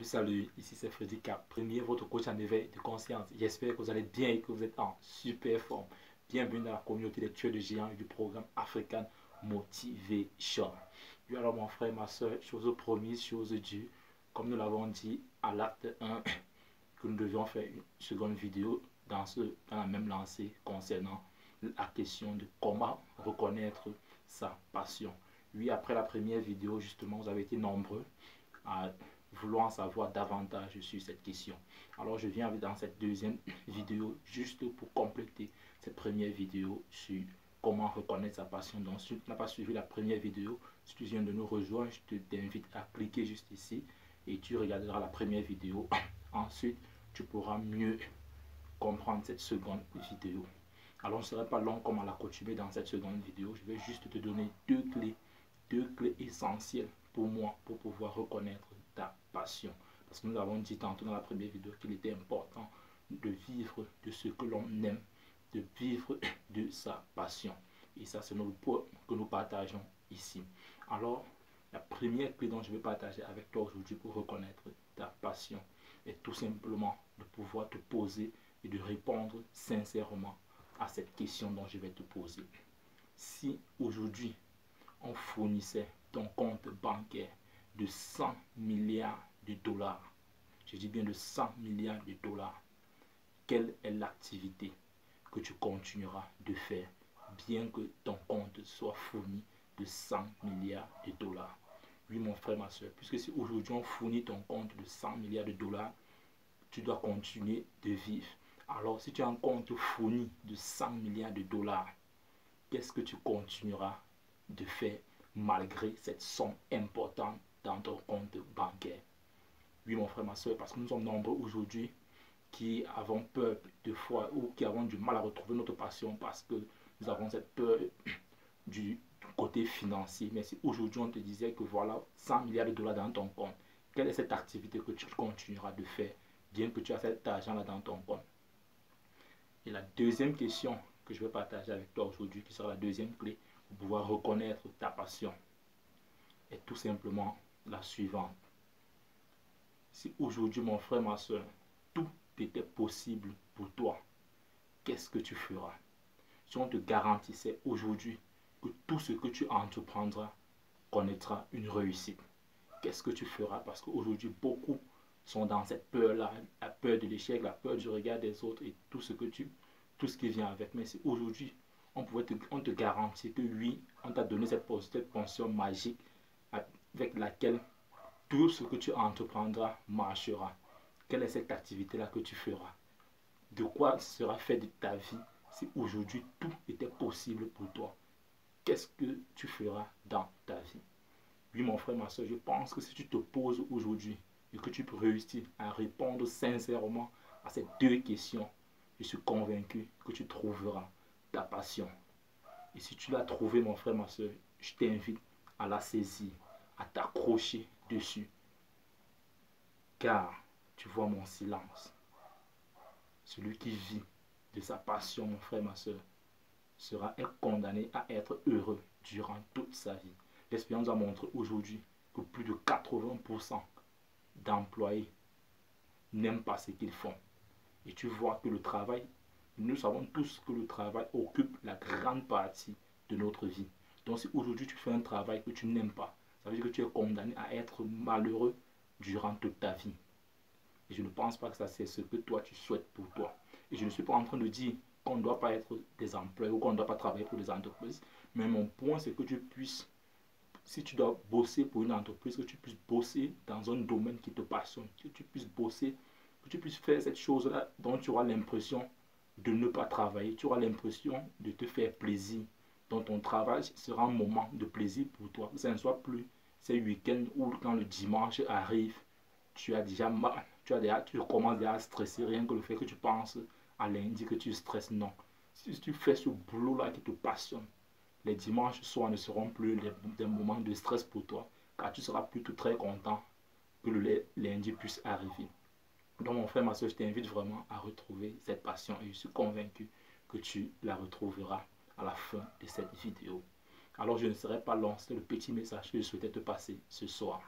Salut, ici c'est Freddy Cap, premier votre coach en éveil de conscience. J'espère que vous allez bien et que vous êtes en super forme. Bienvenue dans la communauté des tueurs de géants et du programme African Motivation. Oui, alors mon frère, ma soeur, chose promise, chose due. Comme nous l'avons dit à l'acte 1, que nous devions faire une seconde vidéo dans la même lancée concernant la question de comment reconnaître sa passion. Oui, après la première vidéo, justement, vous avez été nombreux à vouloir en savoir davantage sur cette question. Alors je viens dans cette deuxième vidéo juste pour compléter cette première vidéo sur comment reconnaître sa passion. Donc si tu n'as pas suivi la première vidéo, si tu viens de nous rejoindre, je t'invite à cliquer juste ici et tu regarderas la première vidéo. Ensuite, tu pourras mieux comprendre cette seconde vidéo. Alors, je ne serai pas long comme à l'accoutumée dans cette seconde vidéo. Je vais juste te donner deux clés essentielles pour moi pour pouvoir reconnaître ta passion. Parce que nous avons dit tantôt dans la première vidéo qu'il était important de vivre de ce que l'on aime, de vivre de sa passion. Et ça, c'est notre point que nous partageons ici. Alors, la première clé dont je vais partager avec toi aujourd'hui pour reconnaître ta passion est tout simplement de pouvoir te poser et de répondre sincèrement à cette question dont je vais te poser. Si aujourd'hui, on fournissait ton compte bancaire de 100 milliards de dollars, je dis bien de 100 milliards de dollars, quelle est l'activité que tu continueras de faire bien que ton compte soit fourni de 100 milliards de dollars? Oui, mon frère, ma soeur, puisque si aujourd'hui on fournit ton compte de 100 milliards de dollars, tu dois continuer de vivre. Alors, si tu as un compte fourni de 100 milliards de dollars, qu'est-ce que tu continueras de faire malgré cette somme importante dans ton compte bancaire? Oui, mon frère, ma soeur, parce que nous sommes nombreux aujourd'hui qui avons peur de fois ou qui avons du mal à retrouver notre passion parce que nous avons cette peur du côté financier. Mais si aujourd'hui on te disait que voilà 100 milliards de dollars dans ton compte, quelle est cette activité que tu continueras de faire bien que tu as cet argent là dans ton compte? Et la deuxième question que je vais partager avec toi aujourd'hui, qui sera la deuxième clé pour pouvoir reconnaître ta passion, est tout simplement la suivante. Si aujourd'hui, mon frère, ma soeur, tout était possible pour toi, qu'est-ce que tu feras? Si on te garantissait aujourd'hui que tout ce que tu entreprendras connaîtra une réussite, qu'est-ce que tu feras? Parce qu'aujourd'hui, beaucoup sont dans cette peur-là, la peur de l'échec, la peur du regard des autres et tout ce qui vient avec. Mais si aujourd'hui, on te garantit que oui, on t'a donné cette pension magique avec laquelle tout ce que tu entreprendras marchera. Quelle est cette activité-là que tu feras? De quoi sera fait de ta vie si aujourd'hui tout était possible pour toi? Qu'est-ce que tu feras dans ta vie? Oui, mon frère, ma soeur, je pense que si tu te poses aujourd'hui et que tu peux réussir à répondre sincèrement à ces deux questions, je suis convaincu que tu trouveras ta passion. Et si tu l'as trouvée, mon frère, ma soeur, je t'invite à la saisir, à t'accrocher dessus. Car, tu vois mon silence. Celui qui vit de sa passion, mon frère, ma soeur, sera condamné à être heureux durant toute sa vie. L'expérience a montré aujourd'hui que plus de 80% d'employés n'aiment pas ce qu'ils font. Et tu vois que le travail, nous savons tous que le travail occupe la grande partie de notre vie. Donc si aujourd'hui tu fais un travail que tu n'aimes pas, ça veut dire que tu es condamné à être malheureux durant toute ta vie. Et je ne pense pas que ça c'est ce que toi tu souhaites pour toi. Et je ne suis pas en train de dire qu'on ne doit pas être des employés ou qu'on ne doit pas travailler pour des entreprises. Mais mon point c'est que tu puisses, si tu dois bosser pour une entreprise, que tu puisses bosser dans un domaine qui te passionne, que tu puisses bosser, que tu puisses faire cette chose-là dont tu auras l'impression de ne pas travailler, tu auras l'impression de te faire plaisir. Donc ton travail sera un moment de plaisir pour toi. Que ça ne soit plus ces week-ends où quand le dimanche arrive, tu as déjà mal, tu commences déjà à stresser, rien que le fait que tu penses à lundi, que tu stresses, non. Si tu fais ce boulot-là qui te passionne, les dimanches soirs ne seront plus des moments de stress pour toi, car tu seras plutôt très content que le lundi puisse arriver. Donc mon frère, ma soeur, je t'invite vraiment à retrouver cette passion et je suis convaincu que tu la retrouveras à la fin de cette vidéo. Alors je ne serai pas long, c'est le petit message que je souhaitais te passer ce soir.